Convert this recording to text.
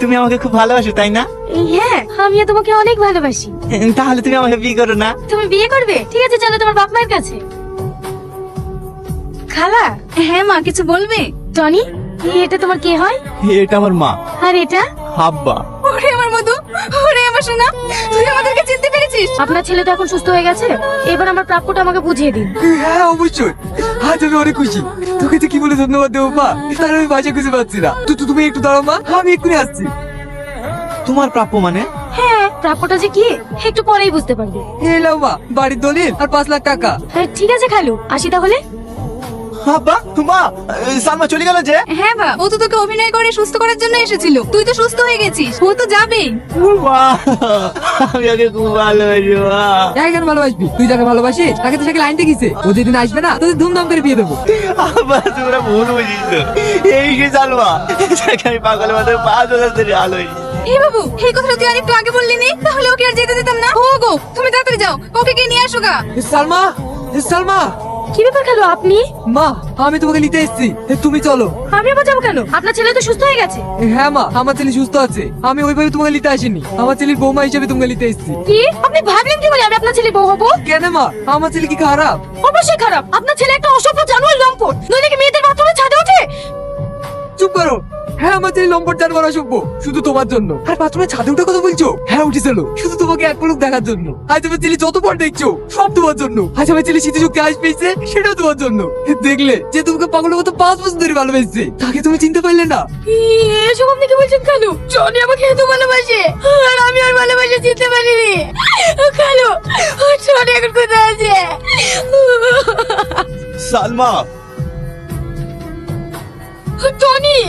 তুমি আমাকে খুব ভালোবাসো তাই না? হ্যাঁ, আমিও তোমাকে অনেক ভালোবাসি। তাহলে তুমি আমাকে বিয়ে করো না? তুমি বিয়ে করবে? ঠিক আছে, চলো তোমার বাপ মায়ের কাছে। খালা। হ্যাঁ মা, কিছু বলবে? টনি, এটা তোমার কে হয়? এটা আমার মা। আর এটা? আব্বা। ওরে আমার মধু, ওরে আমার সোনা, তুই আমাদেরকে চিনতে পেরেছিস? আপনার ছেলে তো এখন সুস্থ হয়ে গেছে, এবার আমার প্রাপ্যটা আমাকে বুঝিয়ে দিন। হ্যাঁ অবশ্যই, আজ আমি অনেক খুশি। তোকে তো কি বলে ধন্যবাদ দেবো মা, তার আমি ভাষা খুঁজে পাচ্ছি না। তুমি একটু দাঁড়াও মা, আমি এক্ষুনি আসছি। তোমার প্রাপ্য মানে? হ্যাঁ, প্রাপ্যটা যে কি একটু পরেই বুঝতে পারবে। এলাও মা, বাড়ির দলিল আর 5 লাখ টাকা। ঠিক আছে খালু, আসি তাহলে। আব্বা, মা, সালমা চলে গেল যে? হ্যাঁ বা, ও তো তোকে অভিনয় করে সুস্থ করার জন্য এসেছিল। তুই তো সুস্থ হয়ে গেছিস, ও তো যাবেই। মা, আমি ওকে খুব ভালোবাসি মা। যাই কেন ভালোবাসবি? তুই যাকে ভালোবাসিস তাকে তো সাইকেল আনতে গেছে। ও যেদিন আসবে না তোদের ধুমধাম করে বিয়ে দেবো। আব্বা, তোমরা ভুল বুঝিস। এই যে সালমা, যাকে আমি পাগলের মতো 5,000 ধরে ভালোবাসি। হে বাবু, এই কথাটা তুই আরেকটু আগে বললি নি, তাহলে ওকে আর যেতে দিতাম না। ও গো, তুমি তাড়াতাড়ি যাও, ওকে গিয়ে নিয়ে আসো গা। সালমা, সালমা। কি ব্যাপার খালু, আপনি? মা, আমি তোমাকে নিতে এসেছি, তুমি চলো। আমি আবার যাবো কেন? আপনার ছেলে তো সুস্থ হয়ে গেছে। হ্যাঁ মা, আমার ছেলে সুস্থ আছে। আমি ওইভাবে তোমাকে নিতে আসিনি, আমার ছেলের বৌমা হিসেবে তোমাকে নিতে এসেছি। কি? আপনি ভাবলেন কি বলে আমি আপনার ছেলে বউ হবো? কেন মা, আমার ছেলে কি খারাপ? অবশ্যই খারাপ। আপনার ছেলে একটা অসভ্য জানোয়ার, লম্পট। নইলে কি মেয়েদের বাথরুমে ছাদে ওঠে? চুপ করো। হ্যাঁ, আমার ছেলে লম্পট জানোয়ার অসভ্য, শুধু তোমার জন্য। আর বাথরুমে ছাদে উঠে কথা বলছো? হ্যাঁ উঠেছিল, শুধু তোমাকে এক পলক দেখার জন্য। আজ আমার ছেলে যত পর দেখছো সব তোমার জন্য। আজ আমার ছেলে শীতে যুক্তি আজ পেয়েছে, সেটাও তোমার জন্য। দেখলে যে তোমাকে পাগলের মতো 5 বছর ধরে ভালোবেসেছে, তাকে তুমি চিনতে পারলে না। এসব আপনি কি বলছেন খালু? জনি আমাকে এত ভালোবাসে আর আমি আর ভালোবাসে চিনতে পারিনি। খালু, জনি এখন কোথায় আছে? সালমা, টনি,